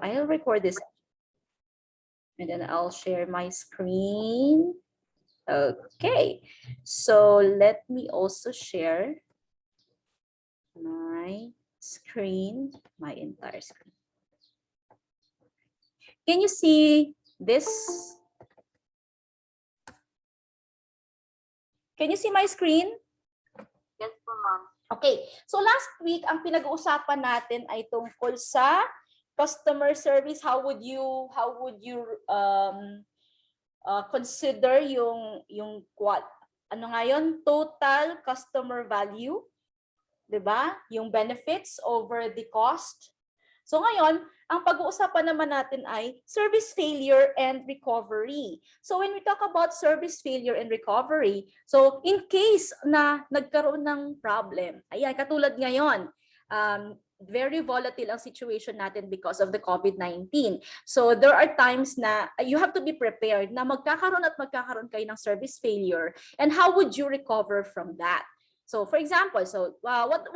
I'll record this and then I'll share my screen. Okay, so let me also share my screen, my entire screen. Can you see this? Can you see my screen? Yes po, ma'am. Okay, so last week, ang pinag-uusapan natin ay tungkol sa customer service. How would you consider yung ano nga yun? Total customer value, 'di ba? Yung benefits over the cost. So ngayon, ang pag-uusapan naman natin ay service failure and recovery. So when we talk about service failure and recovery, so in case na nagkaroon ng problem, ayan, katulad ngayon, very volatile ang situation natin because of the COVID-19. So there are times na you have to be prepared na magkakaroon kayo ng service failure, and how would you recover from that? So for example, what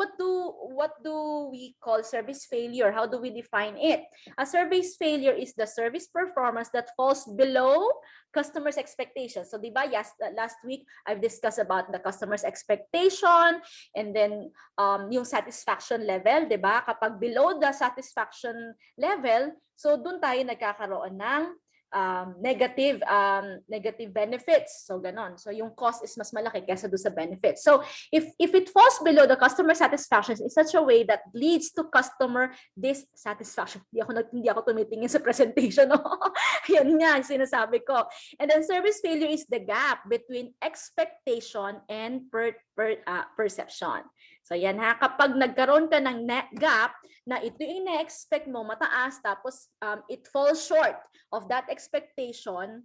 do we call service failure? How do we define it? A service failure is the service performance that falls below customers' expectations. So diba, yes, last week I've discussed about the customer's expectation, and then yung satisfaction level, diba? Kapag below the satisfaction level, so dun tayo nagkakaroon ng negative benefits. So ganon. So yung cost is mas malaki kaysa doon sa benefits. So if it falls below the customer satisfaction in such a way that leads to customer dissatisfaction. Hindi ako tumitingin sa presentation, no? Yan nga yung sinasabi ko. And then service failure is the gap between expectation and perception. So yan ha, kapag nagkaroon ka ng gap na ito yung na-expect mo mataas, tapos it falls short of that expectation,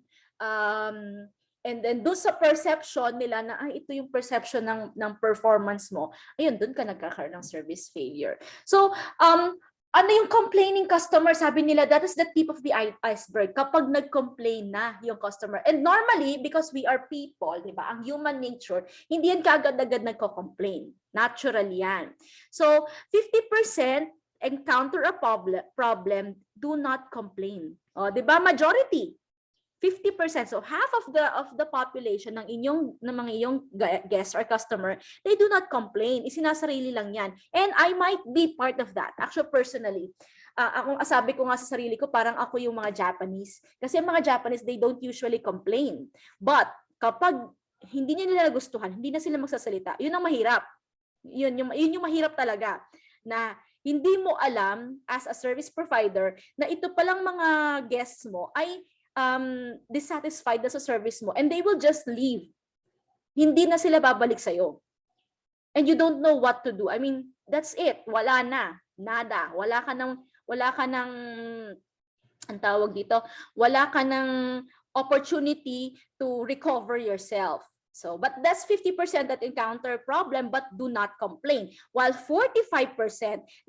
and then doon sa perception nila na ito yung perception ng performance mo, ayun, doon ka nagkakaroon ng service failure. So ano yung complaining customer, sabi nila, that is the tip of the iceberg kapag nag-complain na yung customer. And normally, because we are people, di ba, ang human nature, hindi yan kaagad-agad nagko-complain. Natural yan. So 50% encounter a problem, do not complain. O, di ba, majority 50%, so half of the population ng mga iyong guests or customer, they do not complain. Isinasarili lang yan. And I might be part of that. Actually, personally, sabi ko nga sa sarili ko, parang ako yung mga Japanese. Kasi yung mga Japanese, they don't usually complain. But kapag hindi nila nagustuhan, hindi na sila magsasalita, yun ang mahirap. Yun yung mahirap talaga. Na hindi mo alam as a service provider na ito palang mga guests mo ay dissatisfied na sa service mo, and they will just leave. Hindi na sila babalik sa'yo. And you don't know what to do. I mean, that's it. Wala na. Nada. Wala ka ng ang tawag dito, wala ka ng opportunity to recover yourself. So, but that's 50% that encounter problem but do not complain. While 45%,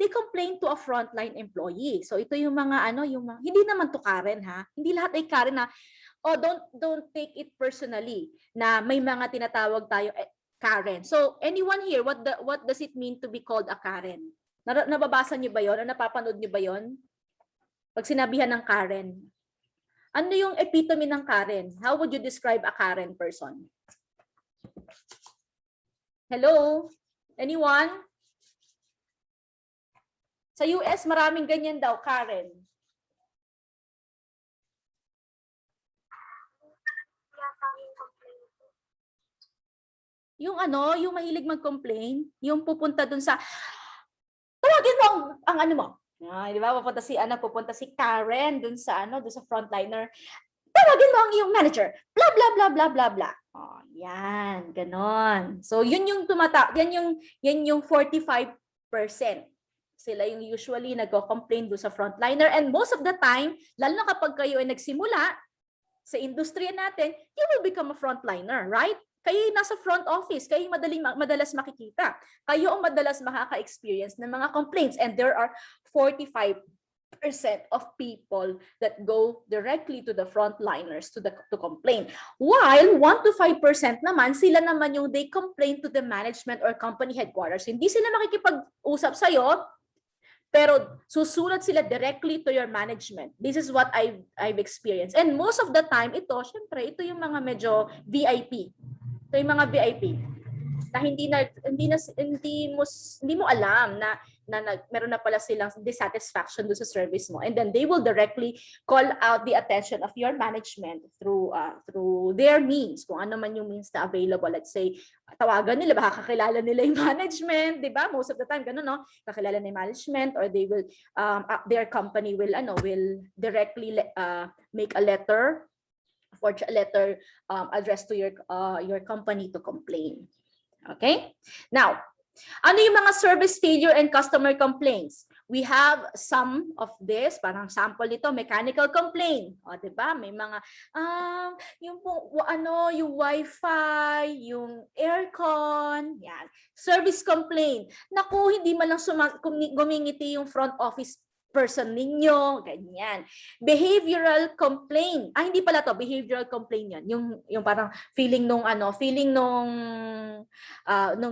they complain to a frontline employee. So, ito yung mga hindi naman to Karen ha. Hindi lahat ay Karen na, oh, don't take it personally na may mga tinatawag tayo Karen. So, anyone here, what does it mean to be called a Karen? Nababasa niyo ba 'yon? O napapanood niyo ba 'yon? Pag sinabihan ng Karen. Ano yung epitome ng Karen? How would you describe a Karen person? Hello? Anyone? Sa US, maraming ganyan daw, Karen. Yung yung mahilig mag-complain, yung pupunta dun sa, tawagin mo ang ano mo. Di ba? Pupunta si Karen dun sa frontliner. Tawagin mo ang iyong manager. Blah, blah, blah, blah, blah, blah. Oh, yan, ganon. So, yun yung yan yung 45%. Sila yung usually nagko-complain doon sa frontliner. And most of the time, lalo na kapag kayo ay nagsimula sa industriya natin, you will become a frontliner, right? Kayo nasa front office, kayo madalas makikita. Kayo ang madalas makaka-experience ng mga complaints. And there are 45% of people that go directly to the frontliners to complain. While 1 to 5% naman, sila naman yung they complain to the management or company headquarters. Hindi sila makikipag-usap sa'yo, pero susulat sila directly to your management. This is what I've experienced. And most of the time, syempre, ito yung mga medyo VIP. Ito yung mga VIP na hindi mo alam na meron na pala silang dissatisfaction do sa service mo, and then they will directly call out the attention of your management through their means, kung ano man yung means na available. Let's say tawagan nila, baka kakilala nila yung management, di ba? Most of the time ganun, no? Kakilala na yung management, or they will their company will directly make a letter, forge a letter addressed to your company to complain. Okay? Now, ano yung mga service failure and customer complaints? We have some of this, parang sample nito, mechanical complaint. O, diba? May mga, yung wifi, yung aircon, yan. Service complaint. Naku, hindi man lang gumingiti yung front office person ninyo, ganyan. Behavioral complaint. Hindi pala to, behavioral complaint yan. Yung parang feeling nung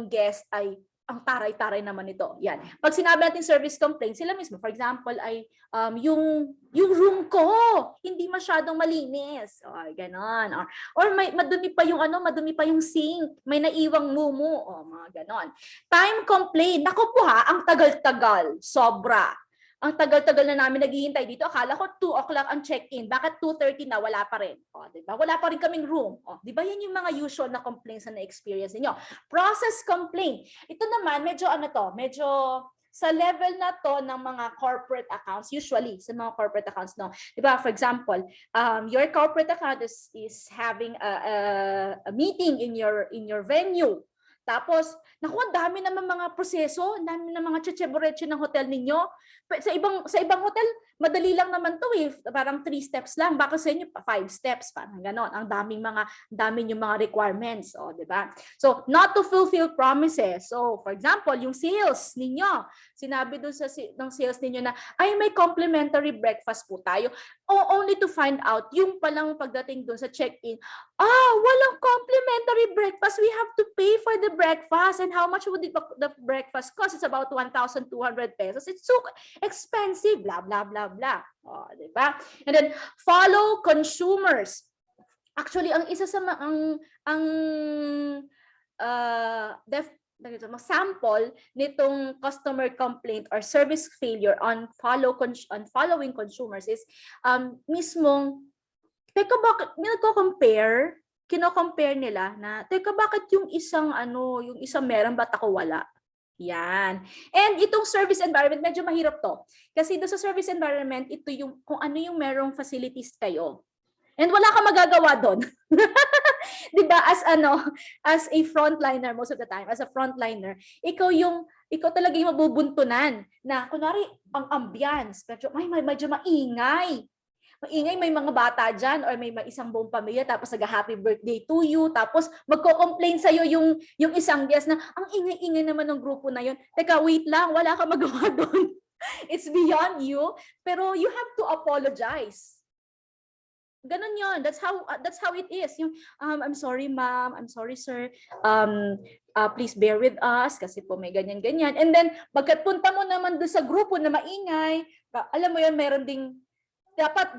guest ay ang taray-taray naman ito. Yan. Pag sinabi natin service complaint, sila mismo, for example, ay yung room ko hindi masyadong malinis. O, ganon. Or madumi pa yung sink, may naiwang mumu, mga ganon. Time complaint. Naku po ang tagal-tagal, sobra. Ang tagal-tagal na namin naghihintay dito. Akala ko 2 o'clock ang check-in. Bakit 2:30 na? Wala pa rin. Diba? Wala pa rin kaming room. Diba yan yung mga usual na complaints na na-experience niyo? Process complaint. Ito naman, medyo sa level na to ng mga corporate accounts, usually sa mga corporate accounts, no. Diba? For example, your corporate account is having a meeting in your venue. Tapos, naku, ang dami naman mga proseso, ang dami ng mga checheboretse ng hotel ninyo. Sa ibang hotel, madali lang naman to eh. Parang 3 steps lang. Baka sa inyo, 5 steps. Parang ganon. Ang dami yung mga requirements. Di ba? So, not to fulfill promises. So, for example, yung sales ninyo. Sinabi doon ng sales ninyo na, ay, may complimentary breakfast po tayo. Only to find out, yung palang pagdating doon sa check-in, walang complimentary breakfast. We have to pay for the breakfast. And how much would the breakfast cost? It's about 1,200 pesos. It's so expensive. Blah, blah, blah, blah. Diba? And then, follow consumers. Actually, ang isa sa sample nitong customer complaint or service failure on following consumers is mismong, teka, bakit kino-compare nila na, teka, bakit yung isang meron, ba't ako wala? Yan. And itong service environment, medyo mahirap to. Kasi doon sa service environment, ito yung kung ano yung merong facilities kayo. And wala kang magagawa doon. 'Di ba? As a frontliner, most of the time, as a frontliner, ikaw talaga yung mabubuntunan na kunwari ang ambience, medyo maingay. May mga bata dyan or may isang buong pamilya tapos nag-happy birthday to you, tapos magko-complain sa'yo yung isang guest na ang ingay-ingay naman ng grupo na yun. Teka, wait lang, wala kang magawa doon. It's beyond you, pero you have to apologize. Ganun yun. That's how it is. I'm sorry ma'am, I'm sorry sir. Please bear with us kasi po may ganyan-ganyan. And then, pagkapunta mo naman doon sa grupo na maingay, alam mo yun, meron ding dapat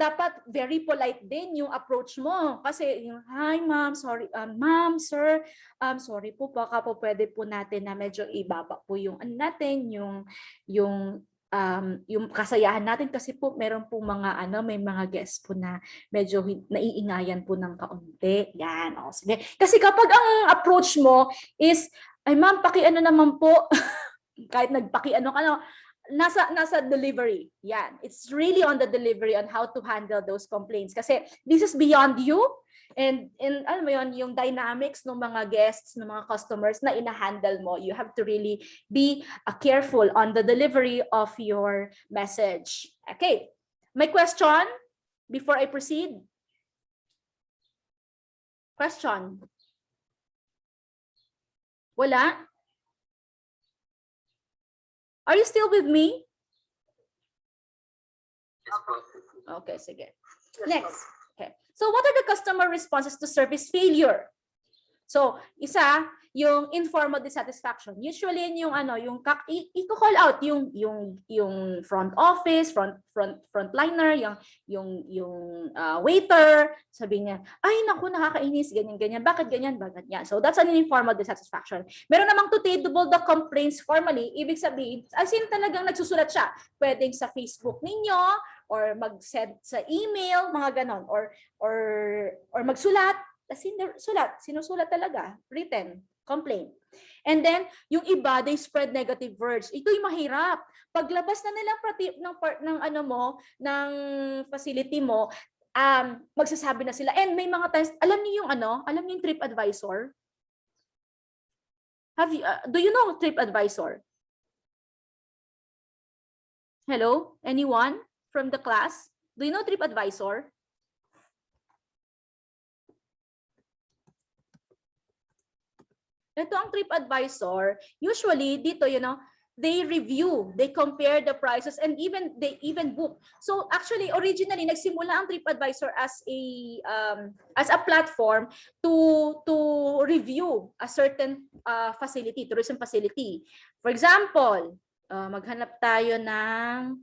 very polite din yung approach mo. Kasi hi ma'am, sorry, ma'am, sir, sorry po, baka po pwede po natin na medyo ibaba po yung yung kasayahan natin kasi po meron po may mga guests po na medyo naiingayan po ng kaunti. Yan, sige. Kasi kapag ang approach mo is, ay ma'am, pakiano naman po, kahit nagpakiano ka na, nasa delivery. Yan. It's really on the delivery on how to handle those complaints. Kasi this is beyond you. And alam mo yun, yung dynamics ng mga guests, ng mga customers na ina-handle mo, you have to really be careful on the delivery of your message. Okay. My question before I proceed? Question? Wala? Are you still with me? Okay, sige. Next. Okay. So what are the customer responses to service failure? So, isa, yung informal dissatisfaction. Usually yung i-call out yung front office, frontliner, yung waiter, sabi niya, ay naku, nakakainis, ganyan. Bakit ganyan? So that's an informal dissatisfaction. Meron namang to table the complaints formally, ibig sabihin, as in talagang nagsusulat siya. Pwedeng sa Facebook ninyo, or mag-send sa email, mga ganon, or magsulat, as in sinusulat talaga, written complaint. And then, yung iba, they spread negative words. Ito yung mahirap. Paglabas na nila ng facility mo, magsasabi na sila. And may mga times, alam niyo yung TripAdvisor? Do you know TripAdvisor? Hello? Anyone from the class? Do you know TripAdvisor? Ito ang TripAdvisor. Usually, dito, they review, they compare the prices, and they even book. So actually, originally, nagsimula ang TripAdvisor as a platform to review a certain facility, tourism facility. For example, maghanap tayo ng,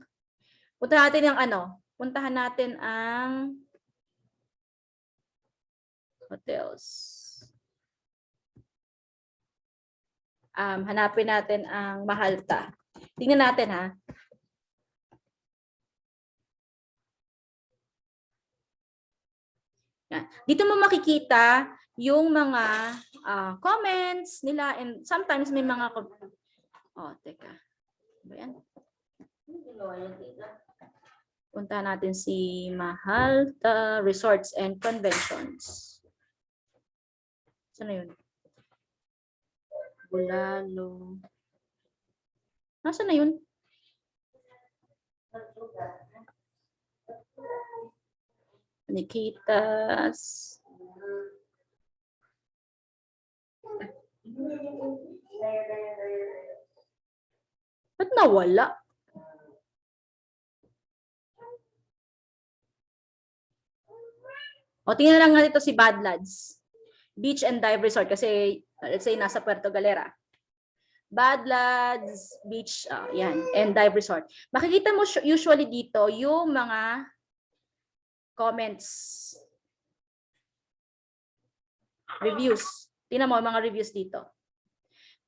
puntahan natin ang hotels. Hanapin natin ang Mahalta. Tingnan natin, ha. Yan. Dito mo makikita yung mga comments nila, and sometimes may mga teka. Ba yan? Punta natin si Mahalta Resorts and Conventions. Saan na yun? Bulalo. Nasaan na yun? Nikitas. Ba't nawala? Tingnan lang nga dito si Badlands Beach and Dive Resort kasi let's say nasa Puerto Galera. Badlands Beach, yan, and Dive Resort. Makikita mo usually dito yung mga comments. Reviews. Tingnan mo mga reviews dito.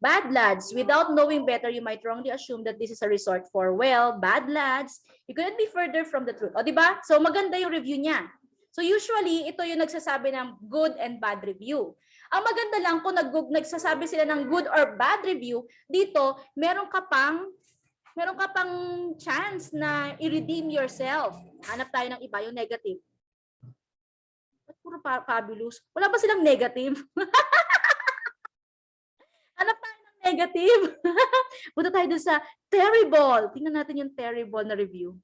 Badlands, without knowing better, you might wrongly assume that this is a resort for, well, Badlands, you couldn't be further from the truth. O, diba? So, maganda yung review niya. So, usually, ito yung nagsasabi ng good and bad review. Ang maganda lang kung nagsasabi sila ng good or bad review, dito, meron ka pang chance na i-redeem yourself. Hanap tayo ng iba, yung negative. Ba't puro fabulous? Wala ba silang negative? Hanap tayo ng negative. Punta tayo dun sa terrible. Tingnan natin yung terrible na review.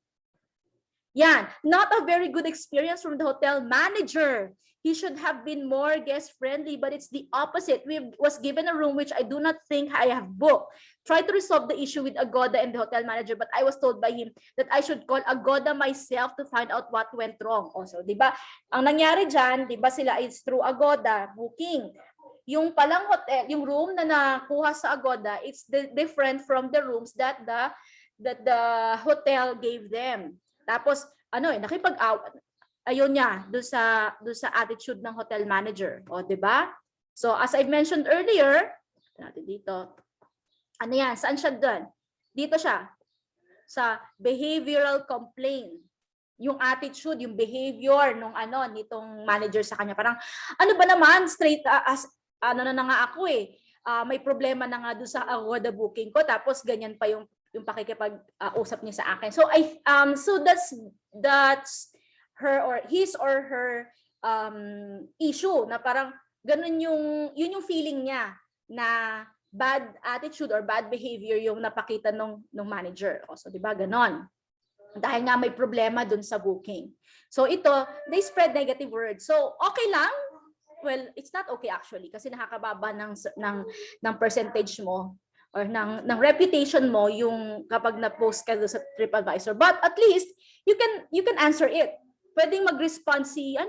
Yan. Not a very good experience from the hotel manager. He should have been more guest-friendly, but it's the opposite. We was given a room which I do not think I have booked. Try to resolve the issue with Agoda and the hotel manager, but I was told by him that I should call Agoda myself to find out what went wrong. Also, di ba? Ang nangyari dyan, di ba sila is through Agoda booking. Yung palang hotel, yung room na nakuha sa Agoda, it's different from the rooms that the hotel gave them. Tapos ayun niya do sa attitude ng hotel manager, o di ba? So as I mentioned earlier, natin dito. Ano yan? Saan siya doon? Dito siya sa behavioral complaint. Yung attitude, yung behavior nung nitong manager sa kanya. Parang ano ba naman, straight na nga ako may problema na nga doon sa Agoda booking ko, tapos ganyan pa yung pakikipag-usap niya sa akin. So so that's her or his or her issue, na parang ganun yun yung feeling niya, na bad attitude or bad behavior yung napakita nung manager. So, di ba, ganon. Dahil nga may problema dun sa booking. So, ito, they spread negative words. So, okay lang. Well, it's not okay actually kasi nakakababa ng percentage mo or ng reputation mo yung kapag na-post ka sa TripAdvisor. But at least, you can answer it. Pwedeng mag-respond si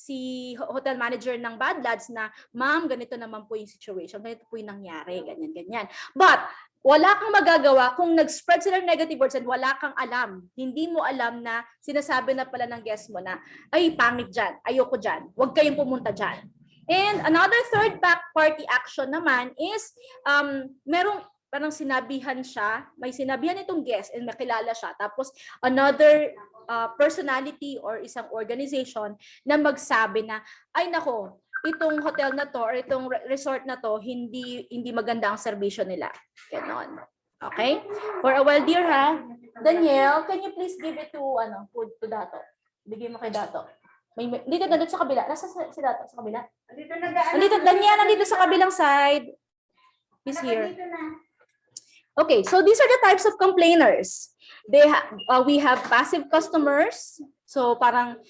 si hotel manager ng Bad Lads na, ma'am, ganito naman po yung situation, ganito po yung nangyari, ganyan, ganyan. But, wala kang magagawa kung nag-spread sila ng negative words and wala kang alam. Hindi mo alam na sinasabi na pala ng guest mo na, ay, pangit dyan, ayoko dyan, huwag kayong pumunta dyan. And another third party action naman is, merong parang sinabihan siya, may sinabihan itong guest and nakilala siya. Tapos another personality or isang organization na magsabi na, ay nako, itong hotel na to or itong resort na to, hindi maganda ang serbisyo nila. Ganon. Okay? For a while, dear ha. Daniel, can you please give it to Dato? Bigay mo kay Dato. Dito sa kabila. Nasa si Dato sa kabila? Nandito, Daniel, nandito sa kabilang side. He's here. Okay, so these are the types of complainers. We have passive customers. So parang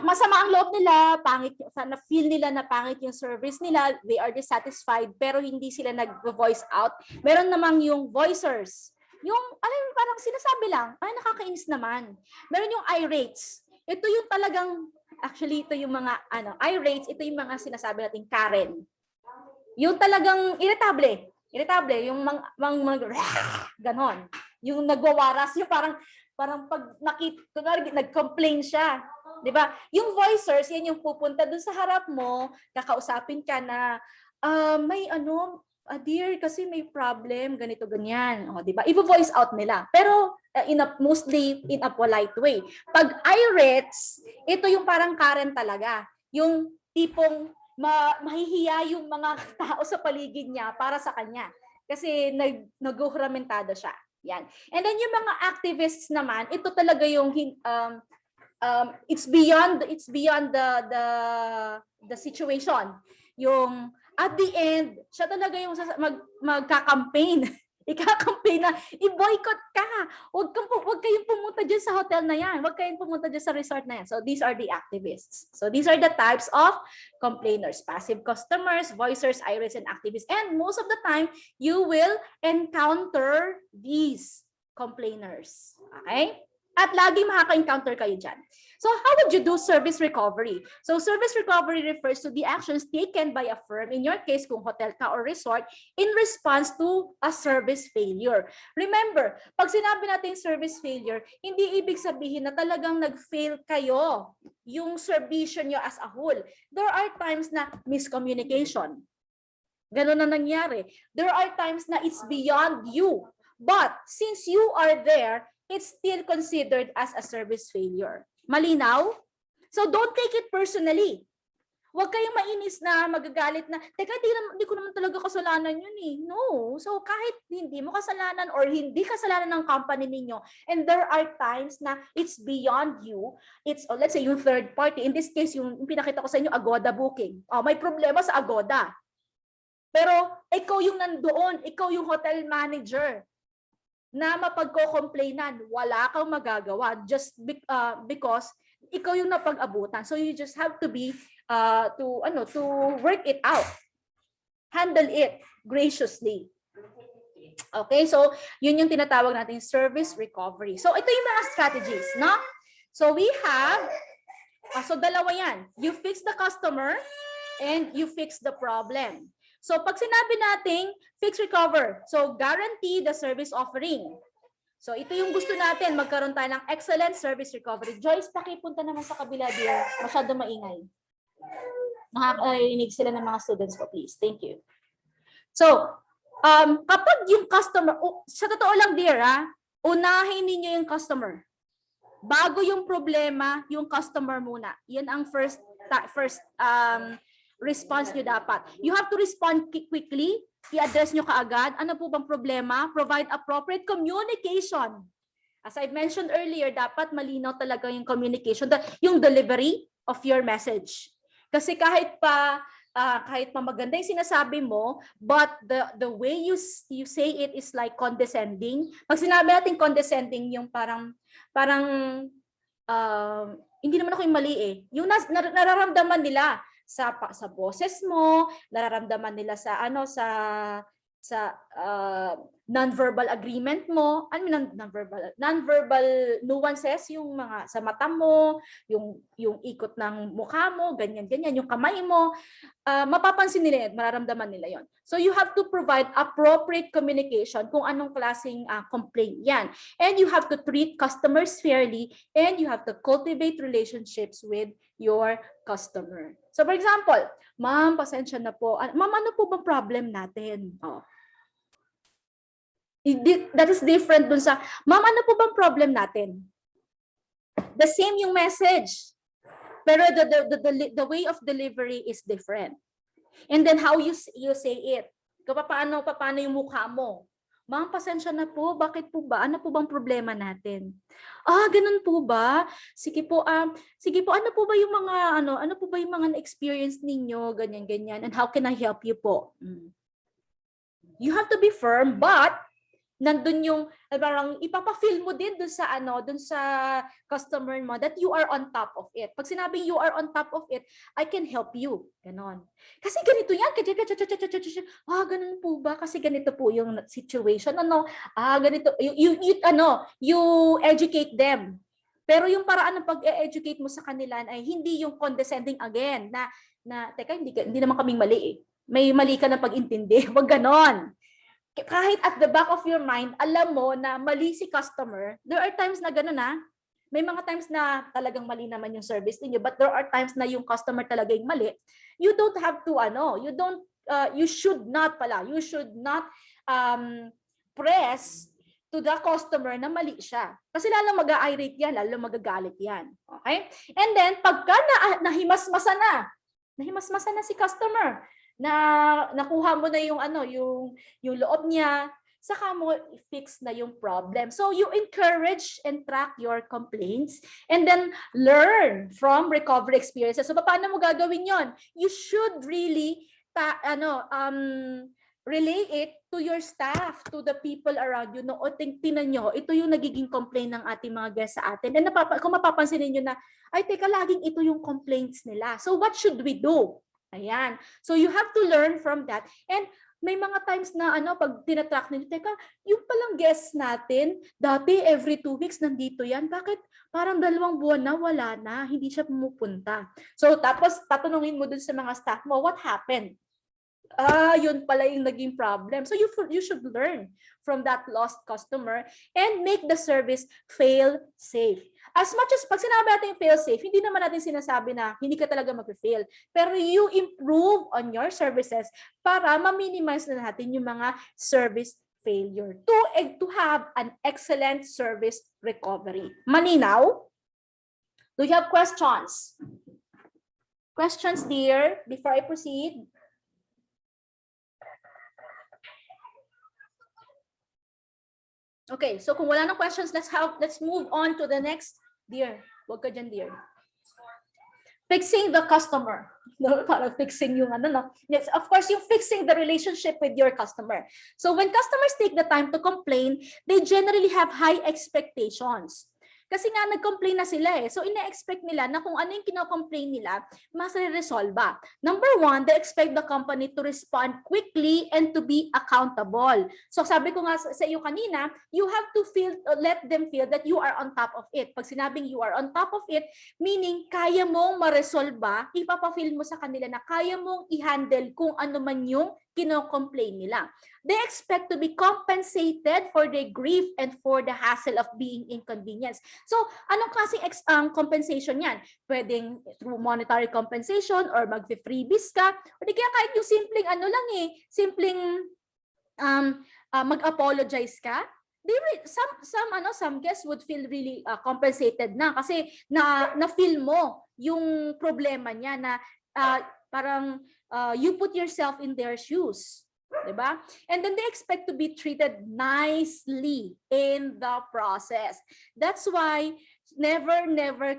masama ang loob nila, pangit, na-feel nila na pangit yung service nila, they are dissatisfied, pero hindi sila nag-voice out. Meron namang yung voicers. Yung, parang sinasabi lang, ay nakakainis naman. Meron yung irates. Ito yung talagang, actually, ito yung mga, irates, ito yung mga sinasabi natin, Karen. Yung talagang irritable, yung ganon. Yung nagwawaras, yung parang pag nag-complain siya. 'Di ba? Yung voicers, yan yung pupunta dun sa harap mo, kakausapin ka na may dear, kasi may problem, ganito ganyan. O, 'di ba? I-voice out nila. Pero mostly in a polite way. Pag irates, ito yung parang Karen talaga. Yung tipong mahihiya yung mga tao sa paligid niya para sa kanya. Kasi nag-uhramentado siya. Yan. And then yung mga activists naman, ito talaga yung it's beyond the situation. Yung at the end, siya talaga yung magka-campaign. Ika-campaign na i-boycott ka. Huwag kayong pumunta diyan sa hotel na yan. Huwag kayong pumunta diyan sa resort na yan. So these are the activists. So these are the types of complainers: passive customers, voicers, irates, and activists. And most of the time, you will encounter these complainers. Okay? At lagi makaka-encounter kayo dyan. So how would you do service recovery? So service recovery refers to the actions taken by a firm, in your case kung hotel ka or resort, in response to a service failure. Remember, pag sinabi natin service failure, hindi ibig sabihin na talagang nag-fail kayo yung serbisyo nyo as a whole. There are times na miscommunication. Ganun na nangyari. There are times na it's beyond you. But since you are there, it's still considered as a service failure. Malinaw? So don't take it personally. Huwag kayong mainis na magagalit na, teka, di ko naman talaga kasalanan yun eh. No. So kahit hindi mo kasalanan or hindi kasalanan ng company ninyo, and there are times na it's beyond you, it's, let's say, yung third party. In this case, yung pinakita ko sa inyo, Agoda booking. May problema sa Agoda. Pero ikaw yung nandoon, ikaw yung hotel manager na mapagko-complainan, wala kang magagawa just because ikaw yung napag-abutan. So you just have to be to work it out. Handle it graciously. Okay, so yun yung tinatawag nating service recovery. So ito yung mga strategies, no? So we have so dalawa yan. You fix the customer and you fix the problem. So pag sinabi nating fix recover, so guarantee the service offering. So ito yung gusto natin, magkaroon tayo ng excellent service recovery. Joyce, pakipunta naman sa kabila, dear. Masyado maingay. Nakakarinig sila ng mga students ko, please. Thank you. So, kapag yung customer, sa totoo lang, dear, unahin ninyo yung customer. Bago yung problema, yung customer muna. Yan ang first response nyo dapat. You have to respond quickly, i-address nyo kaagad. Ano po bang problema? Provide appropriate communication. As I mentioned earlier, dapat malinaw talaga yung communication, yung delivery of your message. Kasi kahit pa maganda yung sinasabi mo, but the way you say it is like condescending. Pag sinabi natin condescending, yung parang hindi naman ako yung mali eh. Yung nararamdaman nila sa boses mo, nararamdaman nila sa non-verbal agreement mo, non-verbal nuances, yung mga sa mata mo, yung ikot ng mukha mo, ganyan, yung kamay mo, mapapansin nila yan, mararamdaman nila yon. So you have to provide appropriate communication kung anong klaseng complaint yan. And you have to treat customers fairly, and you have to cultivate relationships with your customer. So for example, ma'am, pasensya na po. Ma'am, ano po bang problem natin? Oh. That is different dun sa, ma'am, ano po bang problem natin? The same yung message. Pero the way of delivery is different. And then how you say it. Paano yung mukha mo? Ma'am, pasensya na po. Bakit po ba? Ano po bang problema natin? Ganun po ba? Sige po, ano po ba yung mga ano po ba yung mga experience ninyo, ganyan. And how can I help you po? You have to be firm, but nandun yung parang ipapa-feel mo din dun sa customer mo that you are on top of it. Pag sinabing you are on top of it, I can help you. Ganon. Kasi ganito yan. Ganun po ba? Kasi ganito po yung situation. Ganito. You educate them. Pero yung paraan ng pag-educate mo sa kanila ay hindi yung condescending again na teka, hindi naman kaming mali eh. May mali ka na pag-intindi. Wag ganon. Kahit at the back of your mind, alam mo na mali si customer, there are times na gano'n May mga times na talagang mali naman yung service niyo, but there are times na yung customer talaga yung mali. You don't have to, you should not press to the customer na mali siya. Kasi lalong mag-a-irate yan, lalong magagalit yan. Okay? And then, pagka nahimasmasa na si customer, na nakuha mo na yung loob niya, saka mo fix na yung problem. So you encourage and track your complaints and then learn from recovery experiences. So paano mo gagawin yon? You should really relay it to your staff, to the people around you. Tingnan nyo, ito yung nagiging complaint ng ating mga guests sa atin. And kung mapapansin niyo na, ay teka, laging ito yung complaints nila. So what should we do? Ayan. So you have to learn from that. And may mga times na pag tinatrack ninyo, teka, yung palang guests natin, dati every 2 weeks nandito yan. Bakit parang 2 buwan na wala na, hindi siya pumupunta? So tapos tatanungin mo dun sa mga staff mo, what happened? Yun pala yung naging problem. So you should learn from that lost customer and make the service fail safe. As much as pag sinabi natin fail safe, hindi naman natin sinasabi na hindi ka talaga mag-fail. Pero you improve on your services para ma-minimize na natin yung mga service failure to have an excellent service recovery. Malinaw? Do you have questions? Questions, dear, before I proceed? Okay, so kung wala ng questions, let's move on to the next, dear. Wag ka dyan, dear. Fixing the customer. No, para fixing yung Yes, of course, yung fixing the relationship with your customer. So when customers take the time to complain, they generally have high expectations. Kasi nga nag-complain na sila eh. So ina-expect nila na kung ano yung kino-complain nila, mas-resolve. Number 1, they expect the company to respond quickly and to be accountable. So sabi ko nga sa iyo kanina, you have to let them feel that you are on top of it. Pag sinabing you are on top of it, meaning kaya mong ma-resolve, ipapafeel mo sa kanila na kaya mong i-handle kung ano man yung kino-complain nila. They expect to be compensated for their grief and for the hassle of being inconvenienced. So, anong klaseng compensation yan? Pwedeng through monetary compensation or mag-freebies ka. O di kaya kahit yung simpleng mag-apologize ka. Some guests would feel really compensated na kasi na-feel mo yung problema niya na parang you put yourself in their shoes. Diba? And then they expect to be treated nicely in the process. That's why never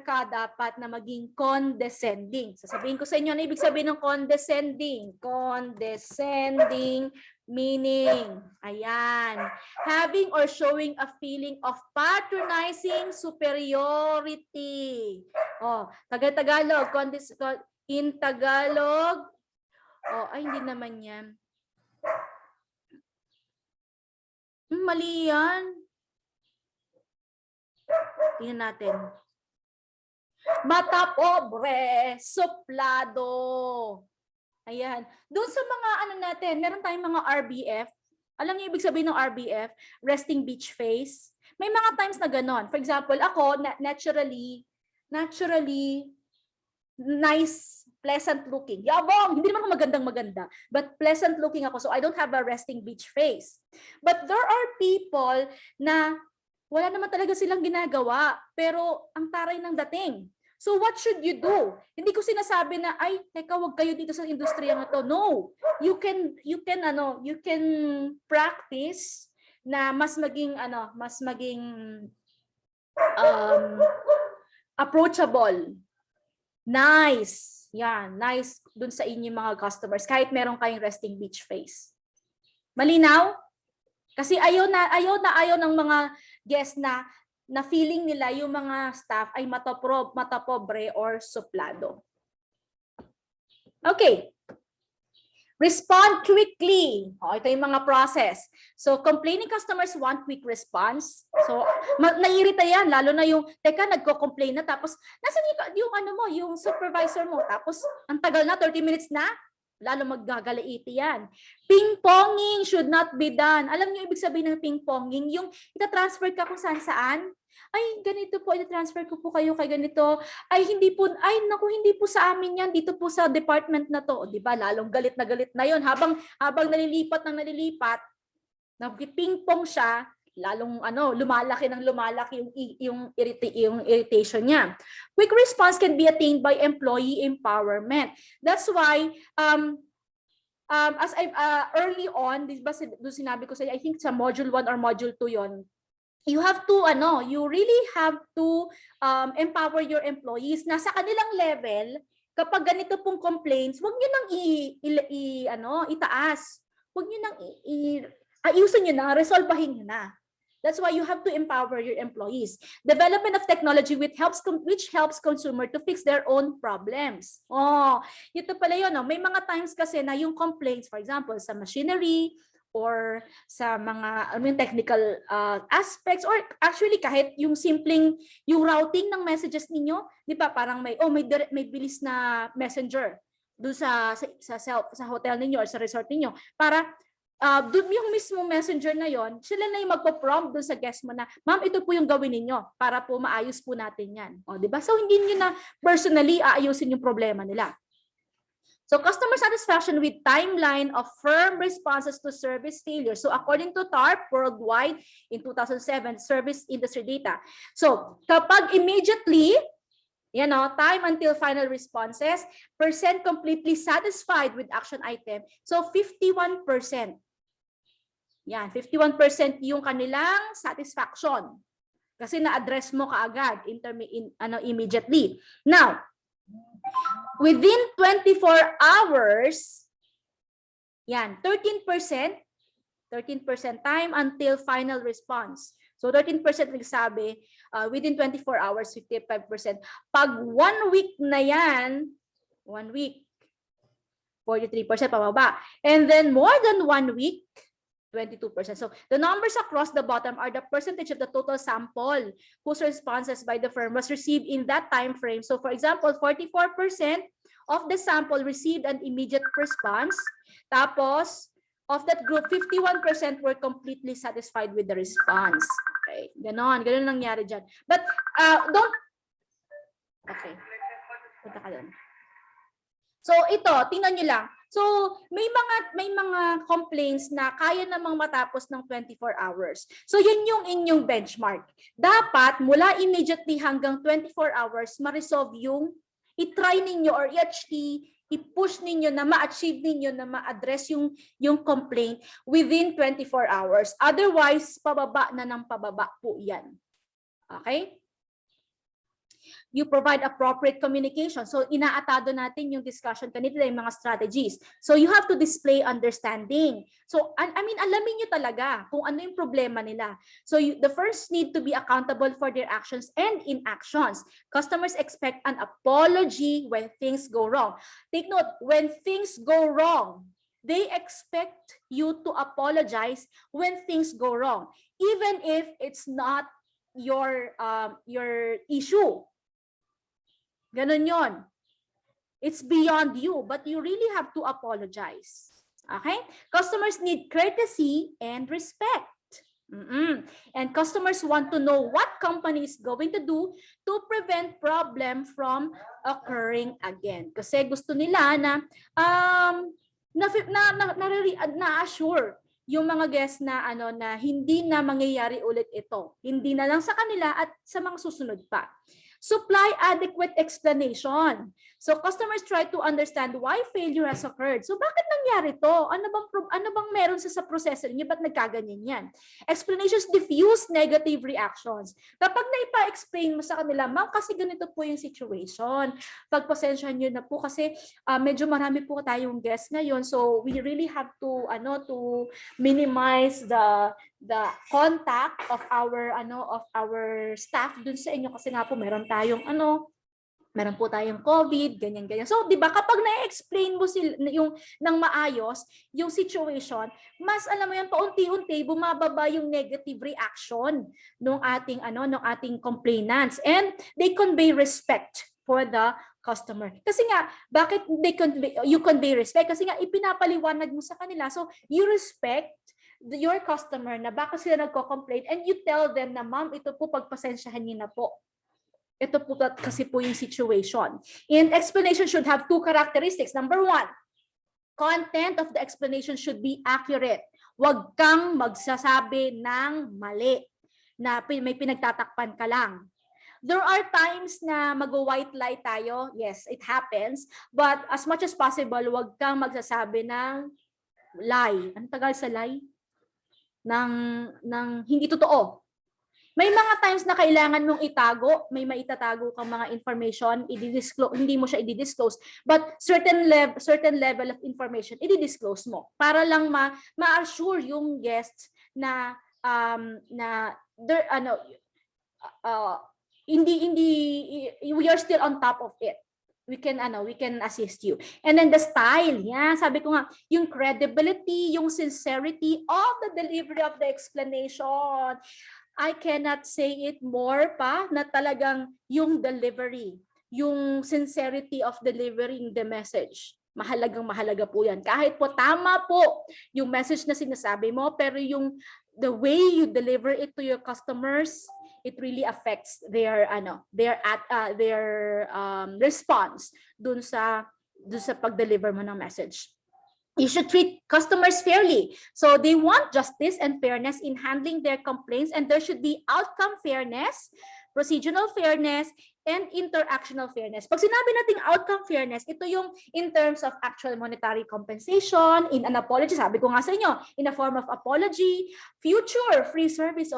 ka dapat na maging condescending. Sasabihin ko sa inyo na ibig sabihin ng condescending. Condescending meaning, ayan, having or showing a feeling of patronizing superiority. Tagalog, in Tagalog, ay hindi naman yan. Mali yan. Tingnan natin. Mata pobre, suplado. Ayan. Doon sa mga ano natin, meron tayong mga RBF. Alam niyo ibig sabihin ng RBF? Resting beach face. May mga times na ganon. For example, ako, naturally, nice, pleasant looking. Yabong! Hindi naman ako magandang-maganda. But pleasant looking ako. So I don't have a resting beach face. But there are people na wala naman talaga silang ginagawa. Pero ang taray ng dating. So what should you do? Hindi ko sinasabi na ay teka wag kayo dito sa industriya na to. No. You can practice na mas maging approachable. Nice. Yan, nice dun sa inyong mga customers kahit meron kayong resting beach face. Malinaw? Kasi ayaw ng mga guests na feeling nila yung mga staff ay mata pobre or suplado. Okay. Respond quickly. Ito yung mga process. So, complaining customers want quick response. So, naiirita yan, lalo na yung, teka, nagko-complain na, tapos, nasan yung supervisor mo, tapos, ang tagal na, 30 minutes na, lalo maggagalaiti yan. Ping-ponging should not be done. Alam niyo ibig sabihin ng ping-ponging? Yung ita-transfer ka kung saan-saan. Ay, ganito po, ita-transfer ko po kayo kay ganito. Ay, hindi po sa amin yan. Dito po sa department na to. O, diba? Lalong galit na yon. Habang nalilipat, nagping-pong siya, lalong lumalaki yung irritation niya. Quick response can be attained by employee empowerment. That's why as I early on, diba sinabi ko sa I think sa module 1 or module 2 yon. You have to you really have to empower your employees na sa kanilang level. Kapag ganito pong complaints, wag niyo nang itaas. Wag niyo nang ayusin niyo na, resolbahin niyo na. That's why you have to empower your employees. Development of technology which helps consumer to fix their own problems. Ito pala yun. May mga times kasi na yung complaints, for example, sa machinery or sa mga technical aspects, or actually kahit yung simpleng yung routing ng messages ninyo, di ba? Parang may bilis na messenger doon sa hotel ninyo or sa resort ninyo para yung mismo messenger na yon, sila na yung magpo-prompt doon sa guest mo na, ma'am, ito po yung gawin ninyo para po maayos po natin yan. Di ba? So, hindi nyo na personally aayusin yung problema nila. So, customer satisfaction with timeline of firm responses to service failure. So, according to TARP worldwide in 2007, service industry data. So, kapag immediately, time until final responses, percent completely satisfied with action item. So, 51%. Yan, 51% yung kanilang satisfaction. Kasi na-address mo kaagad immediately. Now, within 24 hours, yan, 13% time until final response. So 13% nagsabi, within 24 hours, 55%. Pag 1 week na yan, 1 week, 43% pababa. And then more than 1 week, 22%. So the numbers across the bottom are the percentage of the total sample whose responses by the firm was received in that time frame. So for example, 44% of the sample received an immediate response. Tapos, of that group, 51% were completely satisfied with the response. Okay, ganon nangyari dyan. But okay, punta ka dun. So ito, tingnan nyo lang. So may mga complaints na kaya namang matapos ng 24 hours. So yun yung inyong benchmark. Dapat mula immediately hanggang 24 hours ma-resolve yung i-try ninyo or i-push ninyo na ma-achieve ninyo na ma-address yung complaint within 24 hours. Otherwise, pababa na ng pababa po yan. Okay? You provide appropriate communication. So, inaatado natin yung discussion kanina, yung mga strategies. So, you have to display understanding. So, alamin nyo talaga kung ano yung problema nila. So, the first need to be accountable for their actions and inactions. Customers expect an apology when things go wrong. Take note, when things go wrong. They expect you to apologize when things go wrong, even if it's not your issue. Ganon yon. It's beyond you, but you really have to apologize. Okay? Customers need courtesy and respect. And customers want to know what company is going to do to prevent problem from occurring again. Kasi gusto nila na na-assure yung mga guests na na hindi na mangyayari ulit ito. Hindi na lang sa kanila at sa mga susunod pa. Supply adequate explanation. So customers try to understand why failure has occurred. So bakit nangyari to? Ano bang meron sa proseso niyo? Ba't nagkaganyan yan? Explanations diffuse negative reactions. Kapag naipa-explain mo sa kanila, ma'am, kasi ganito po yung situation. Pagpasensyahan niyo na po kasi medyo marami po tayong guests ngayon. So we really have to to minimize the contact of our staff dun sa inyo kasi nga po meron po tayong COVID, ganyan. So, 'di ba, kapag na-explain mo yung ng maayos yung situation, mas alam mo yan paunti-unti bumababa yung negative reaction ng ating complainants, and they convey respect for the customer. Kasi nga, bakit you convey respect? Kasi nga ipinapaliwanag mo sa kanila. So, you respect your customer na baka sila nagko-complain, and you tell them na, ma'am, ito po, pagpasensyahan niyo na po. Ito po kasi po yung situation. And explanation should have two characteristics. Number one, content of the explanation should be accurate. Huwag kang magsasabi ng mali na may pinagtatakpan ka lang. There are times na mag-white lie tayo. Yes, it happens. But as much as possible, huwag kang magsasabi ng lie. Ano tagal sa lie? Ng hindi totoo. May mga times na kailangan mong itago, may maitatago kang mga information, hindi mo siya i-disclose, but certain level of information i-disclose mo para lang ma-assure yung guests na we are still on top of it. We can assist you. And then the style, sabi ko nga, yung credibility, yung sincerity of the delivery of the explanation. I cannot say it more pa na talagang yung delivery, yung sincerity of delivering the message. Mahalaga po yan. Kahit po tama po yung message na sinasabi mo, pero the way you deliver it to your customers, it really affects their response dun sa pag-deliver mo ng message. You should treat customers fairly. So they want justice and fairness in handling their complaints, and there should be outcome fairness, procedural fairness, and interactional fairness. Pag sinabi nating outcome fairness, ito yung in terms of actual monetary compensation, in an apology, sabi ko nga sa inyo, in a form of apology, future free service,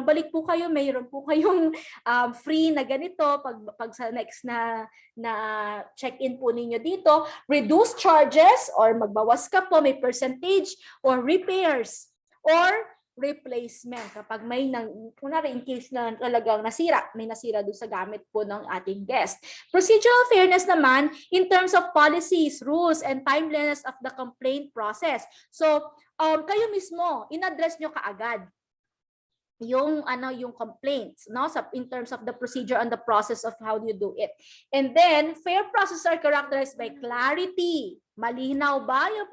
balik po kayo, mayroon po kayong free na ganito pag sa next na check-in po ninyo dito, reduced charges, or magbawas ka po, may percentage, or repairs, or replacement kapag may kunwari in case na talagang may nasira doon sa gamit po ng ating guest. Procedural fairness naman in terms of policies, rules, and timeliness of the complaint process. So, kayo mismo, in-address nyo kaagad yung complaints, in terms of the procedure and the process of how you do it. And then fair processes are characterized by clarity. Malinaw ba yung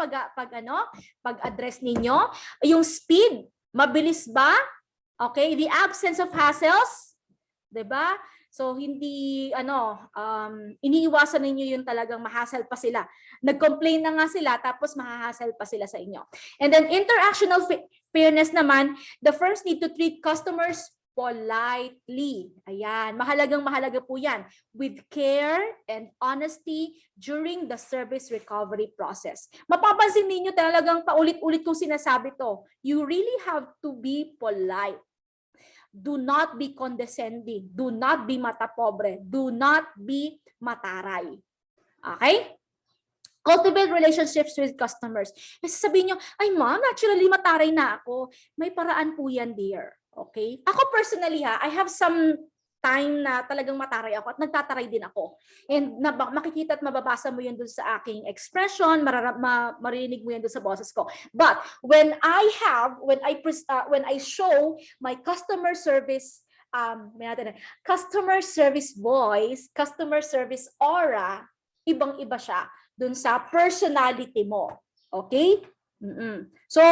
pag-address ninyo? Yung speed, mabilis ba? Okay, the absence of hassles, 'di ba? So hindi iniiwasan ninyo yung talagang ma-hassle pa sila. Nag-complain na nga sila tapos ma-hassle pa sila sa inyo. And then interactional fairness naman, the firms need to treat customers politely. Ayan, mahalaga po yan. With care and honesty during the service recovery process. Mapapansin niyo talagang paulit-ulit kong sinasabi to. You really have to be polite. Do not be condescending. Do not be matapobre. Do not be mataray. Okay? Cultivate relationships with customers. Kasi sabihin nyo, ay ma'am, naturally mataray na ako. May paraan po yan, dear. Okay? Ako personally I have some time na talagang mataray ako at nagtataray din ako. And makikita at mababasa mo yun dun sa aking expression, marinig mo yun dun sa boses ko. But when I show my customer service voice, customer service aura, ibang-iba siya dun sa personality mo. Okay? So,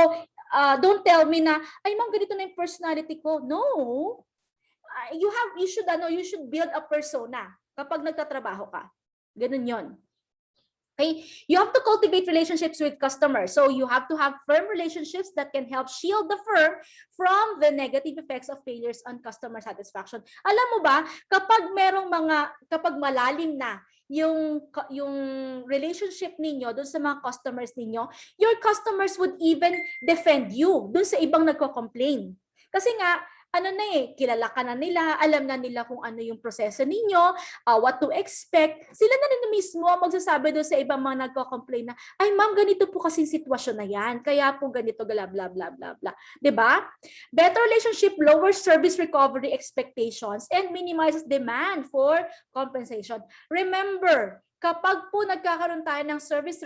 don't tell me na, ay ma'am, ganito na yung personality ko. No. You should build a persona kapag nagtatrabaho ka. Ganun yon. Okay? You have to cultivate relationships with customers. So you have to have firm relationships that can help shield the firm from the negative effects of failures on customer satisfaction. Alam mo ba, kapag malalim na yung relationship ninyo doon sa mga customers ninyo, your customers would even defend you doon sa ibang nagko-complain. Kasi nga, kilala ka na nila, alam na nila kung ano yung proseso ninyo, what to expect. Sila na rin mismo magsasabi doon sa ibang mga nagko-complain na, ay ma'am, ganito po kasing sitwasyon na yan, kaya po ganito, bla bla bla bla bla. Diba? Better relationship lowers service recovery expectations and minimizes demand for compensation. Remember, kapag po nagkakaroon tayo ng service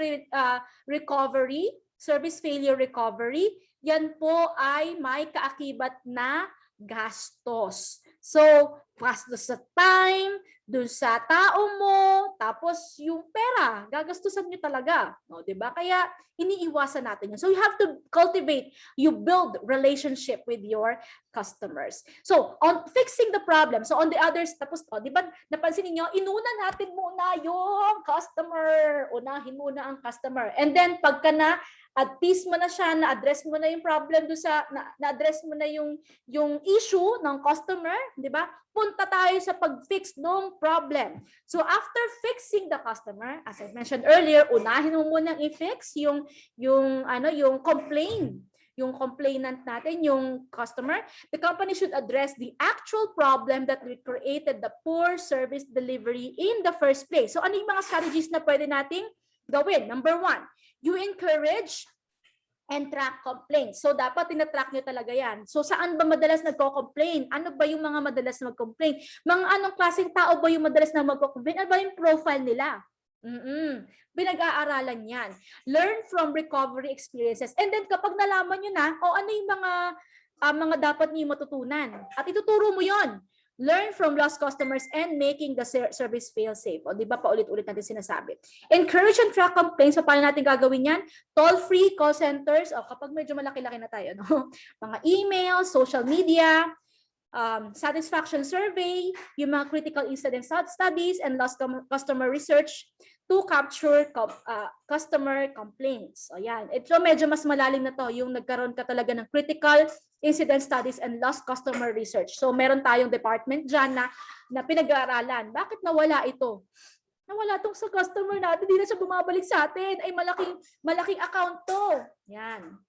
failure recovery, yan po ay may kaakibat na gastos. So, gastos sa time, dun sa tao mo, tapos yung pera, gagastusan nyo talaga. No, diba? Kaya, iniiwasan natin yun. So, you have to you build relationship with your customers. So, on fixing the problem, so on the others, tapos, diba, napansin niyo inuna natin muna yung customer. Unahin muna ang customer. And then, pagka at peace mo na siya, na-address mo na yung problem do sa na-address mo na yung issue ng customer, 'di ba? Punta tayo sa pag-fix ng problem. So after fixing the customer, as I mentioned earlier, unahin mo muna i-fix yung complainant natin, yung customer. The company should address the actual problem that created the poor service delivery in the first place. So ano yung mga strategies na pwede nating gawin? Number 1, you encourage and track complaints. So, dapat tinatrack nyo talaga yan. So, saan ba madalas nagko-complain? Ano ba yung mga madalas mag-complain? Mga anong klaseng tao ba yung madalas na magko-complain? Ano ba yung profile nila? Pinag-aaralan yan. Learn from recovery experiences. And then, kapag nalaman nyo na, ano yung mga dapat nyo matutunan? At ituturo mo yon. Learn from lost customers and making the service fail safe. O, di ba paulit-ulit natin sinasabi. Encourage and track complaints. So, paano natin gagawin yan? Toll-free call centers. O, kapag medyo malaki-laki na tayo, no? Mga email, social media, satisfaction survey, yung mga critical incident studies, and lost customer research to capture customer complaints. O yan. Ito medyo mas malalim na to, yung nagkaroon ka talaga ng critical incident studies and lost customer research. So meron tayong department dyan na pinag-aaralan. Bakit nawala ito? Nawala itong sa customer natin, hindi na siya bumabalik sa atin. Ay malaking account to. Yan.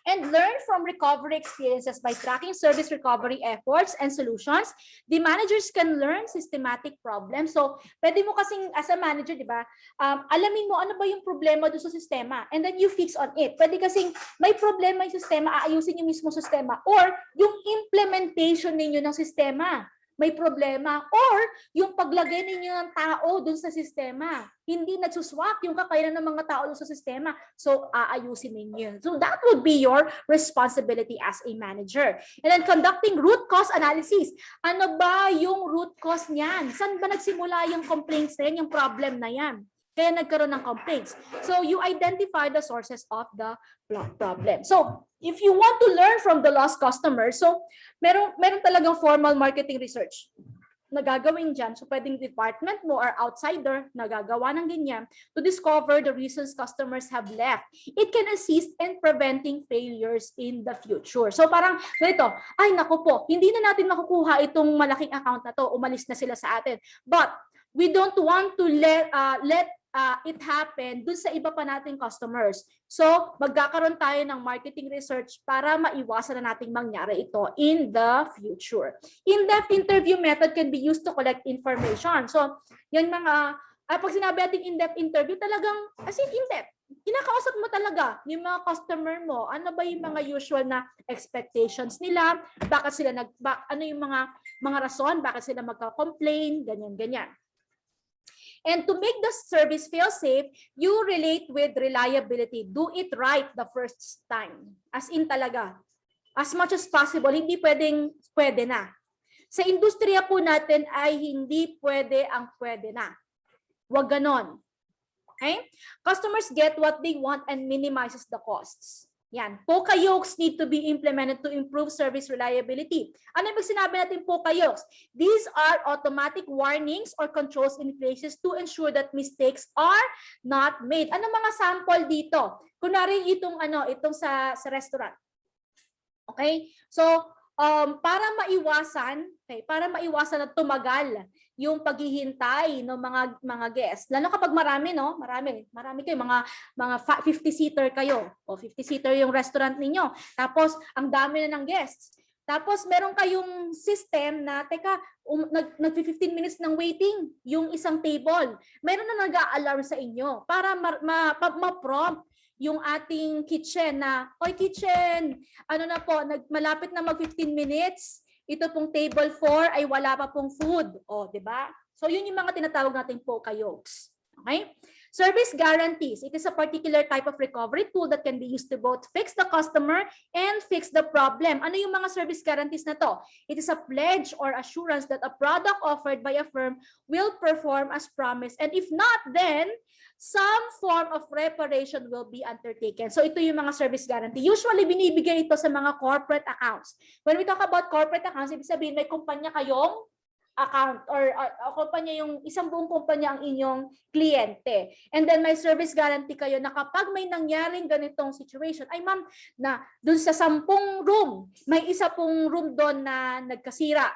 And learn from recovery experiences by tracking service recovery efforts and solutions. The managers can learn systematic problems. So, pwede mo kasing as a manager, di ba, alamin mo ano ba yung problema doon sa sistema and then you fix on it. Pwede kasing may problema yung sistema, aayusin yung mismo sistema or yung implementation ninyo ng sistema may problema or yung paglagay ninyo ng tao dun sa sistema. Hindi nagsuswak yung kakayanan ng mga tao dun sa sistema. So, aayusin ninyo. So, that would be your responsibility as a manager. And then, conducting root cause analysis. Ano ba yung root cause niyan? Saan ba nagsimula yung complaints na yan, yung problem na yan? Kaya nagkaroon ng complaints. So, you identify the sources of the problem. So, if you want to learn from the lost customers, so, meron talagang formal marketing research na gagawin dyan. So, pwedeng department mo or outsider na gagawa ng ganyan to discover the reasons customers have left. It can assist in preventing failures in the future. So, parang ganito, ay naku po, hindi na natin makukuha itong malaking account na to, umalis na sila sa atin. But, we don't want to let it happen dun sa iba pa nating customers. So, magkakaroon tayo ng marketing research para maiwasan na nating mangyari ito in the future. In-depth interview method can be used to collect information. So, yan mga, pag sinabi natin in-depth interview, talagang as in in-depth. kinakausap mo talaga yung mga customer mo. Ano ba yung mga usual na expectations nila? Bakit sila ano yung mga rason? Bakit sila magka-complain? Ganyan. And to make the service feel safe, you relate with reliability. Do it right the first time. As in talaga. As much as possible, hindi pwede na. Sa industriya po natin ay hindi pwede ang pwede na. Huwag ganon. Okay? Customers get what they want and minimizes the costs. Yan. POCA yokes need to be implemented to improve service reliability. Ano ibig sinabi natin POCA yokes? These are automatic warnings or controls in places to ensure that mistakes are not made. Ano mga sample dito? Kunwari itong sa restaurant. Okay? So, para maiwasan na tumagal yung paghihintay ng mga guests. Lalo kapag marami kayo, mga 50-seater kayo o 50-seater yung restaurant ninyo. Tapos ang dami na ng guests. Tapos meron kayong system na nag-15 minutes ng waiting yung isang table. Meron na nag-a-alarm sa inyo para ma-prompt yung ating kitchen na, oy kitchen, malapit na mag 15 minutes, ito pong table 4 ay wala pa pong food. O, di ba? So, yun yung mga tinatawag natin POCA yokes. Okay? Service guarantees. It is a particular type of recovery tool that can be used to both fix the customer and fix the problem. Ano yung mga service guarantees na to? It is a pledge or assurance that a product offered by a firm will perform as promised. And if not, then some form of reparation will be undertaken. So ito yung mga service guarantee. Usually, binibigay ito sa mga corporate accounts. When we talk about corporate accounts, ibig sabihin may kumpanya kayong account or kumpanya, yung isang buong kumpanya ang inyong kliyente. And then may service guarantee kayo na kapag may nangyaring ganitong situation, ay ma'am, na dun sa 10 room, may isa pong room doon na nagkasira.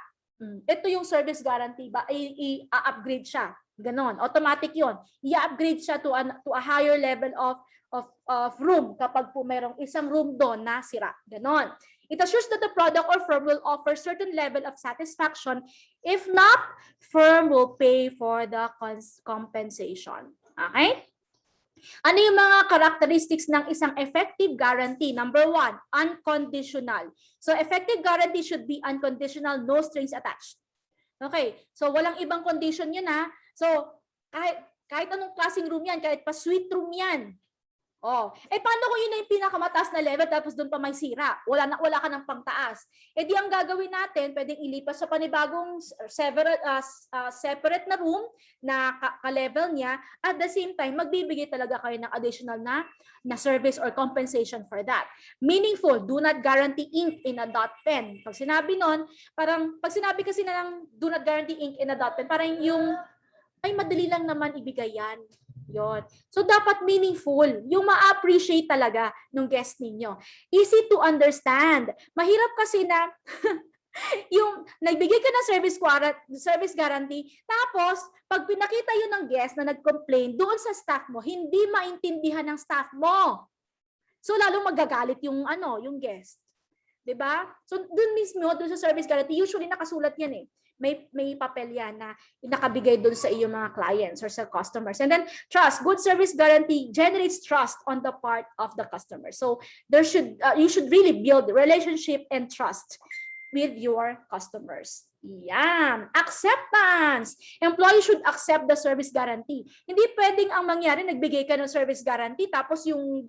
Ito yung service guarantee ba? I-upgrade siya. Ganon. Automatic yon. I-upgrade siya to a higher level of room kapag po mayroong isang room doon na sira. Ganon. It assures that the product or firm will offer certain level of satisfaction. If not, firm will pay for the compensation. Okay? Ano yung mga characteristics ng isang effective guarantee? Number 1, unconditional. So effective guarantee should be unconditional, no strings attached. Okay, so walang ibang condition yun ha. So kahit anong klaseng room yan, kahit pa suite room yan. Paano kung yun na yung pinakamataas na level tapos doon pa may sira? Wala ka ng pangtaas. Di ang gagawin natin, pwedeng ilipas sa panibagong separate na room na ka-level niya. At the same time, magbibigay talaga kayo ng additional na service or compensation for that. Meaningful, do not guarantee ink in a dot pen. Pag sinabi nun, pag sinabi kasi na lang do not guarantee ink in a dot pen, parang yung, ay madali lang naman ibigay yan. Yon. So dapat meaningful, yung ma-appreciate talaga ng guest ninyo. Easy to understand. Mahirap kasi na yung nagbigay ka ng service guarantee, tapos pag pinakita yun ng guest na nag-complain doon sa staff mo, hindi maintindihan ng staff mo. So lalong magagalit yung guest. 'Di ba? So doon mismo, doon sa service guarantee, usually nakasulat yan eh. May papel yan na nakabigay doon sa iyong mga clients or sa customers. And then trust, good service guarantee generates trust on the part of the customer. So you should really build relationship and trust with your customers. Yan. Acceptance. Employee should accept the service guarantee. Hindi pwedeng ang mangyari, nagbigay ka ng service guarantee, tapos yung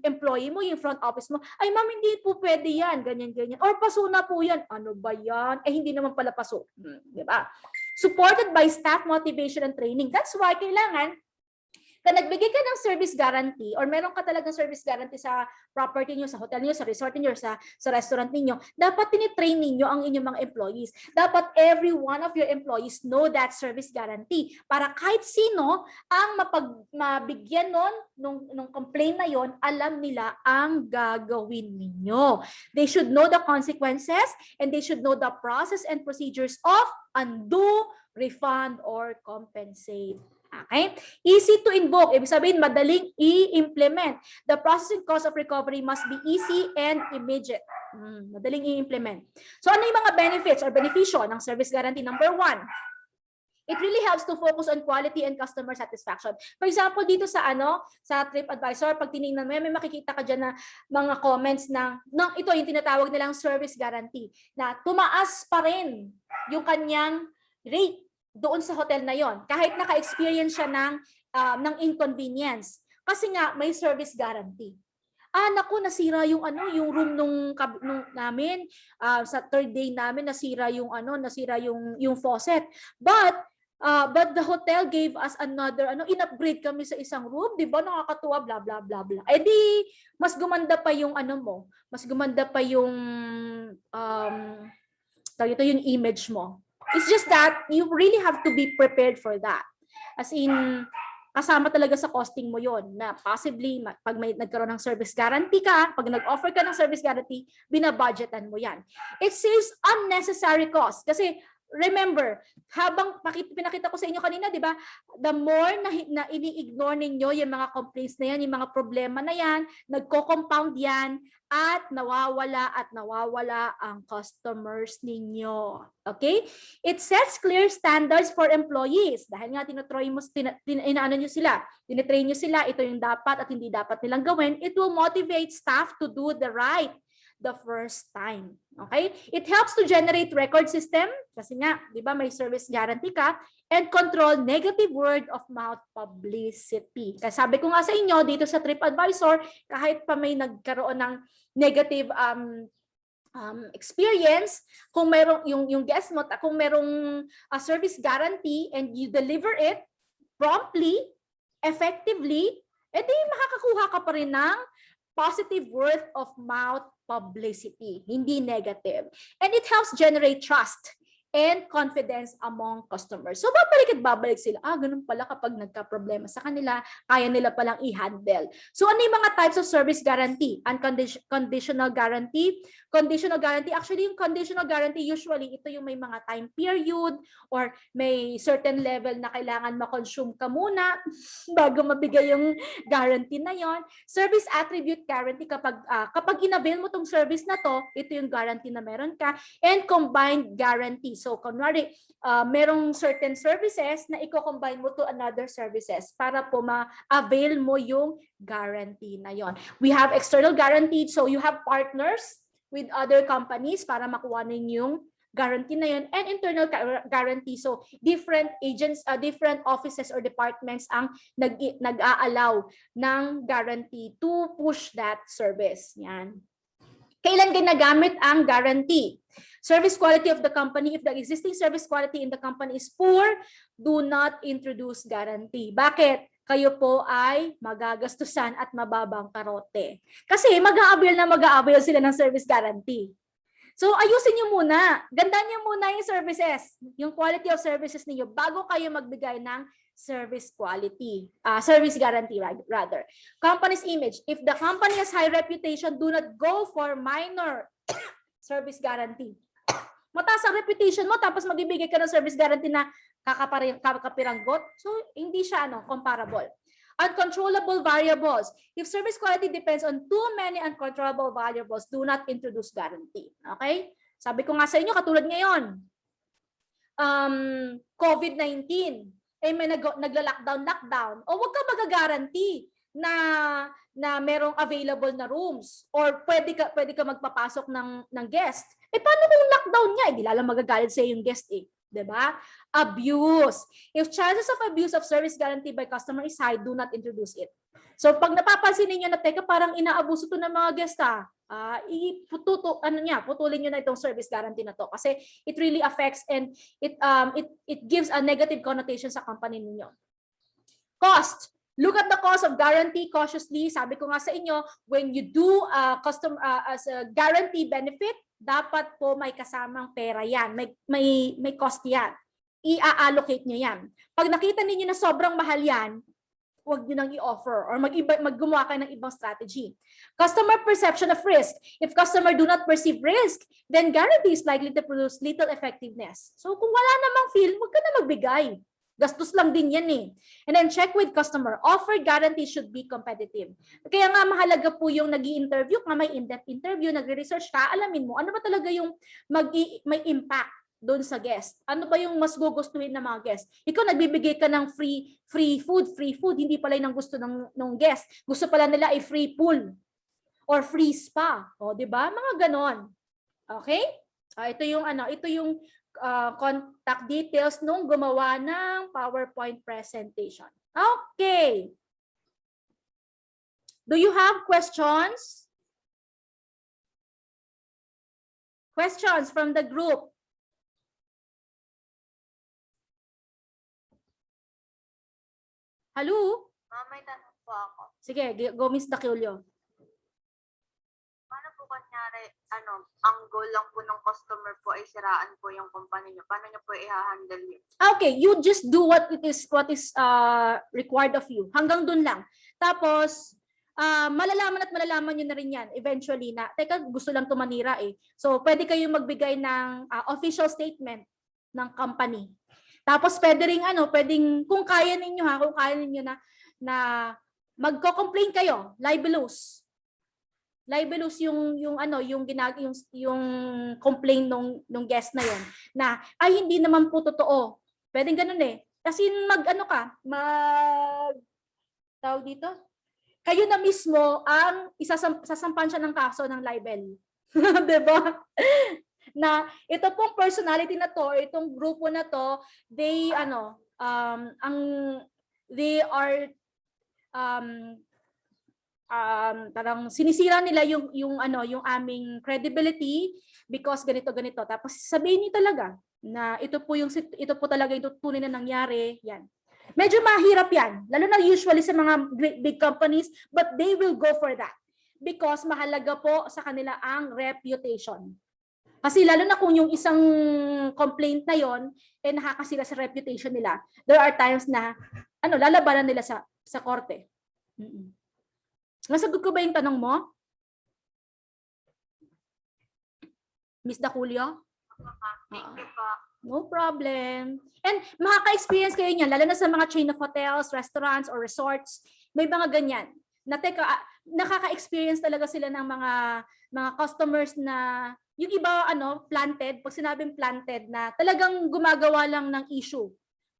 employee mo, yung front office mo, ay ma'am, hindi po pwede yan, ganyan. Or paso na po yan. Ano ba yan? Hindi naman pala paso. Diba? Supported by staff motivation and training. That's why kailangan, kung nagbigay ka ng service guarantee or meron ka talagang service guarantee sa property niyo, sa hotel niyo, sa resort niyo, sa restaurant niyo, dapat tinitrain niyo ang inyong mga employees. Dapat every one of your employees know that service guarantee para kahit sino ang mabigyan nung complaint na yon, alam nila ang gagawin ninyo. They should know the consequences and they should know the process and procedures of undo, refund, or compensate. Okay? Easy to invoke. Ibig sabihin, madaling i-implement. The processing cost of recovery must be easy and immediate. Madaling i-implement. So, ano yung mga benefits or benepisyo ng service guarantee? Number 1, It really helps to focus on quality and customer satisfaction. For example, dito sa sa TripAdvisor, pag tiningnan mo, may makikita ka dyan na mga comments ito yung tinatawag nilang service guarantee, na tumaas pa rin yung kanyang rate doon sa hotel na yon kahit naka-experience siya ng inconvenience. Kasi nga, may service guarantee. Naku, nasira yung yung room nung namin, sa third day namin nasira yung yung faucet. But the hotel gave us another in-upgrade kami sa isang room, 'di ba? Nakakatuwa, blah blah blah blah. Eh di mas gumanda pa yung mas gumanda pa yung yung image mo. It's just that you really have to be prepared for that. As in, kasama talaga sa costing mo yon na possibly pag may nagkaroon ng service guarantee ka, pag nag-offer ka ng service guarantee, binabudgetan mo yan. It saves unnecessary cost. Kasi remember, habang pinakita ko sa inyo kanina, di ba, the more na ini-ignore ninyo yung mga complaints na yan, yung mga problema na yan, nagko-compound yan, at nawawala ang customers ninyo. Okay? It sets clear standards for employees. Dahil nga tinutrain nyo sila, ito yung dapat at hindi dapat nilang gawin, it will motivate staff to do the right the first time. Okay? It helps to generate record system kasi nga, 'di ba, may service guarantee ka, and control negative word of mouth publicity. Kasi sabi ko nga sa inyo dito sa TripAdvisor, kahit pa may nagkaroon ng negative experience, kung merong yung guest mo, kung merong service guarantee and you deliver it promptly, effectively, edi makakakuha ka pa rin ng positive word of mouth publicity, hindi negative. And it helps generate trust and confidence among customers. So babalik sila. Ganun pala kapag nagka-problema sa kanila, kaya nila palang i-handle. So ano yung mga types of service guarantee? Unconditional guarantee. Conditional guarantee, actually yung conditional guarantee usually ito yung may mga time period or may certain level na kailangan ma-consume ka muna bago mabigay yung guarantee na yon. Service attribute guarantee, kapag in-avail mo tong service na to, ito yung guarantee na meron ka. And combined guarantee. So, kunwari, merong certain services na i-combine mo to another services para po ma-avail mo yung guarantee na yon. We have external guarantee. So, you have partners with other companies para makuha ninyo yung guarantee na yun, and internal guarantee. So, different agents, different offices or departments ang nag-a-allow ng guarantee to push that service. Yan. Kailan ginagamit ang guarantee? Service quality of the company. If the existing service quality in the company is poor, do not introduce guarantee. Bakit? Kayo po ay magagastusan at mababang karote. Kasi mag-a-avail sila ng service guarantee. So ayusin nyo muna. Gandaan nyo muna yung services, yung quality of services niyo bago kayo magbigay ng service quality, service guarantee rather. Company's image. If the company has high reputation, do not go for minor service guarantee. Mataas ang reputation mo tapos magbibigay ka ng service guarantee na kakapiranggot. So hindi siya comparable. Uncontrollable variables. If service quality depends on too many uncontrollable variables, do not introduce guarantee. Okay? Sabi ko nga sa inyo, katulad ngayon, COVID-19, may nagla-lockdown. O wag ka mag-guarantee na merong available na rooms or pwede ka magpapasok ng guest. Paano kung lockdown niya? Hindi lalang magagalit sa yung guest eh. Diba? Abuse. If chances of abuse of service guarantee by customer is high, do not introduce it. So pag napapansin niyo na teka parang inaabuso to ng mga guest putulin niyo na itong service guarantee na to kasi it really affects and it gives a negative connotation sa company ninyo. Cost. Look at the cost of guarantee cautiously. Sabi ko nga sa inyo, when you do as a guarantee benefit, dapat po may kasamang pera yan. May cost yan. I-allocate nyo yan. Pag nakita niyo na sobrang mahal yan, huwag nyo nang i-offer or maggumawa kayo ng ibang strategy. Customer perception of risk. If customer do not perceive risk, then guarantee is likely to produce little effectiveness. So kung wala namang feel, huwag ka na magbigay. Gastos lang din yan eh. And then check with customer. Offer guarantee should be competitive. Kaya nga mahalaga po yung nag-i-interview, may in-depth interview, nagre-research ka, alamin mo, ano ba talaga yung may impact doon sa guest. Ano ba yung mas gugustuhin ng mga guest? Ikaw nagbibigay ka ng free food, hindi pala yun ang gusto ng guest. Gusto pala nila ay free pool or free spa, o di ba? Mga ganon. Okay? Ito yung contact details nung gumawa ng PowerPoint presentation. Okay. Do you have questions? Questions from the group? Hello? Ma'am, may tanong po ako. Sige, go Miss Daquilio. Paano po kunyari, ang goal lang po ng customer po ay siraan po yung company niyo? Paano niyo po i-handle yun? Okay, you just do what is required of you. Hanggang dun lang. Tapos, malalaman nyo na rin yan eventually na, teka, gusto lang tumanira eh. So, pwede kayong magbigay ng official statement ng company. Tapos, pwedeng, kung kaya ninyo na magko-complain kayo, libelous. Libelous yung complaint nung guest na yon na ay hindi naman po totoo. Pwedeng ganun eh. Kasi tawag dito. Kayo na mismo ang sasampan siya ng kaso ng libel. 'Di ba? Na ito pong personality na to, itong grupo na to, they parang sinisira nila yung aming credibility because ganito. Tapos sabihin niyo talaga na ito po talaga yung tunay na nangyari, yan. Medyo mahirap yan, lalo na usually sa mga big companies, but they will go for that because mahalaga po sa kanila ang reputation. Kasi lalo na kung yung isang complaint na yon nakakasira sa reputation nila, there are times na lalabanan nila sa korte. Nasagot ko ba yung tanong mo? Miss Daquilio? Thank you po. No problem. And makaka-experience kayo niyan, lalo na sa mga chain of hotels, restaurants, or resorts. May mga ganyan. Nakaka-experience talaga sila ng mga customers na yung iba planted, pag sinabing planted na talagang gumagawa lang ng issue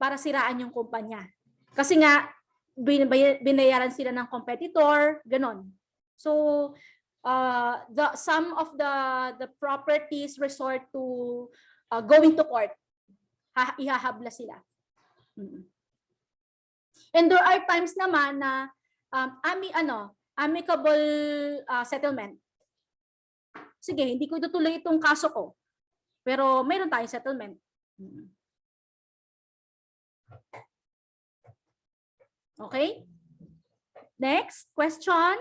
para siraan yung kumpanya. Kasi nga binayaran sila ng competitor, ganon. So some of the properties resort to going to court. Ihahabla sila. And there are times naman na amicable settlement. Sige, hindi ko itutuloy itong kaso ko. Pero mayroon tayong settlement. Okay? Next question.